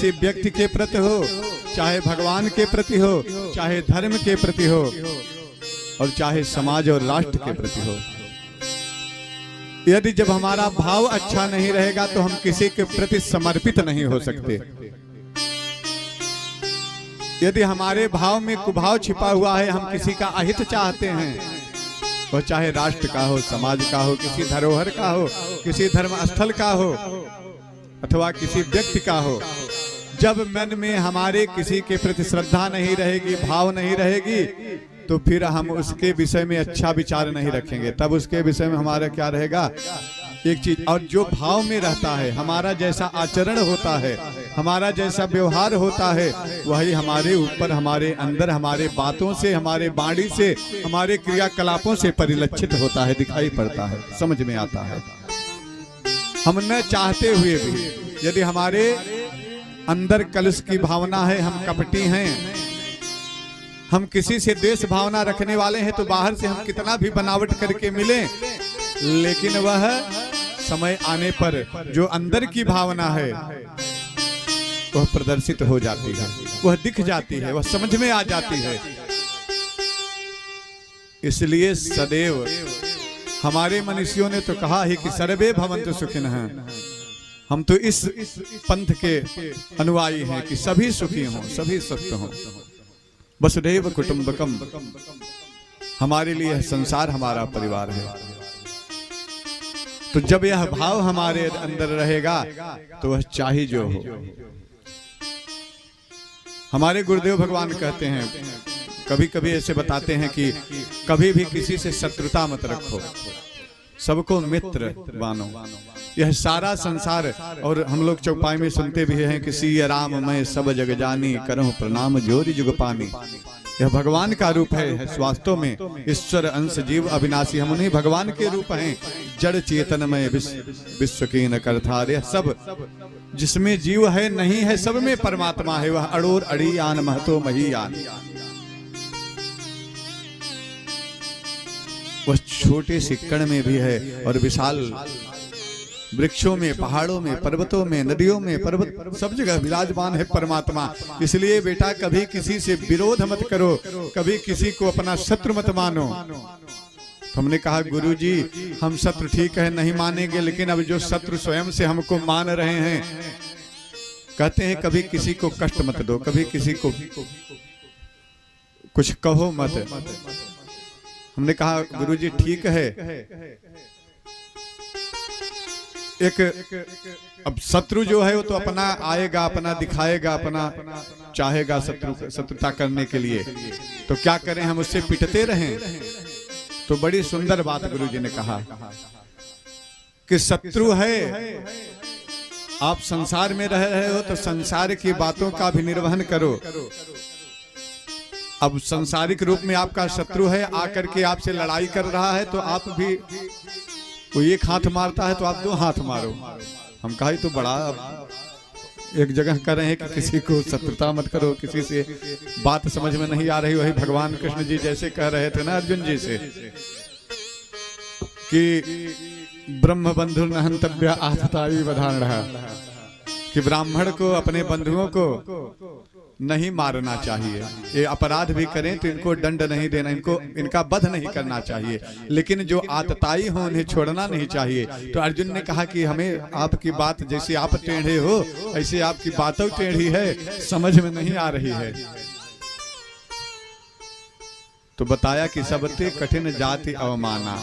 किसी व्यक्ति के प्रति हो, चाहे भगवान के प्रति हो, चाहे धर्म के प्रति हो, और चाहे समाज और राष्ट्र के प्रति हो। यदि जब हमारा भाव अच्छा नहीं रहेगा तो हम किसी के प्रति समर्पित नहीं हो सकते। यदि हमारे भाव में कुभाव छिपा हुआ है, हम किसी का अहित चाहते हैं, वो चाहे राष्ट्र का हो, समाज का हो, किसी धरोहर का हो, किसी धर्म स्थल का हो, अथवा किसी व्यक्ति का हो, जब मन में हमारे किसी के प्रति श्रद्धा नहीं रहेगी, भाव नहीं रहेगी, तो फिर हम उसके विषय में अच्छा विचार नहीं रखेंगे। तब उसके विषय में हमारा क्या रहेगा, एक चीज। और जो भाव में रहता है, हमारा जैसा आचरण होता है, हमारा जैसा व्यवहार होता है, वही हमारे ऊपर, हमारे अंदर, हमारे बातों से, हमारे वाणी से, हमारे क्रियाकलापों से परिलक्षित होता है, दिखाई पड़ता है, समझ में आता है। हम न चाहते हुए भी यदि हमारे अंदर कलुष की भावना है, हम कपटी हैं, हम किसी से द्वेष भावना रखने वाले हैं, तो बाहर से हम कितना भी बनावट करके मिले, लेकिन वह समय आने पर जो अंदर की भावना है वह प्रदर्शित हो जाती है, वह दिख जाती है, वह समझ में आ जाती है। इसलिए सदैव हमारे मनीषियों ने तो कहा ही कि सर्वे भवन्तु सुखिनः। हम तो इस पंथ के अनुयायी हैं कि सभी सुखी हों, सभी स्वस्थ हों। वसुधैव कुटुंबकम, हमारे लिए संसार हमारा परिवार है। तो जब यह भाव हमारे अंदर रहेगा तो वह चाहे जो हो। हमारे गुरुदेव भगवान कहते हैं, कभी कभी ऐसे बताते हैं कि कभी भी किसी से शत्रुता मत रखो, सबको मित्र मानो। यह सारा संसार, और हम लोग चौपाई में सुनते भी हैं कि सिया राम मैं सब जग जानी, करहूं प्रणाम जोरि जुग पानी। यह भगवान का रूप है वास्तव में। ईश्वर अंश जीव अविनाशी, हम उन्हीं भगवान के रूप हैं। जड़ चेतनमय विश्व की न करथार, सब जिसमें जीव है नहीं है, सब में परमात्मा है। वह अड़ोर अड़ियान महतो महीयान। वह छोटे से कण में भी है और विशाल वृक्षों में, पहाड़ों में, पर्वतों में, नदियों में, पर्वत सब जगह विराजमान है परमात्मा। इसलिए बेटा कभी किसी से विरोध मत करो, कभी किसी को अपना शत्रु मत मानो। हमने कहा गुरुजी हम शत्रु ठीक है नहीं मानेंगे, लेकिन अब जो शत्रु स्वयं से हमको मान रहे हैं, कहते हैं कभी किसी को कष्ट मत दो, कभी किसी को कुछ कहो मत। हमने कहा गुरुजी ठीक है, एक अब शत्रु जो है वो तो अपना आएगा, अपना दिखाएगा, अपना चाहेगा शत्रुता करने के लिए, तो क्या करें, हम उससे पिटते रहें? तो बड़ी सुंदर बात गुरुजी ने कहा कि शत्रु है, आप संसार में रह रहे हो तो संसार की बातों का भी निर्वहन करो। अब संसारिक रूप में आपका शत्रु है, आकर के आपसे लड़ाई कर रहा है, तो आप भी, वो एक हाथ मारता है तो आप दो हाथ मारो। हम कहा तो बड़ा एक जगह कर रहे हैं कि किसी को शत्रुता मत करो, किसी से बात समझ में नहीं आ रही, वही भगवान कृष्ण जी जैसे कह रहे थे ना अर्जुन जी से कि ब्रह्म बंधु न हंतव्य आतताई वधान रहा, कि ब्राह्मण को, अपने बंधुओं को नहीं मारना चाहिए। ये अपराध भी करें तो इनको दंड नहीं देना, इनका वध नहीं करना चाहिए, लेकिन जो आतताई हो उन्हें छोड़ना नहीं चाहिए। तो अर्जुन ने कहा कि हमें आपकी बात, जैसे आप टेढ़े हो ऐसे आपकी बातों टेढ़ी है, समझ में नहीं आ रही है। तो बताया कि सबते कठिन जाति अवमाना,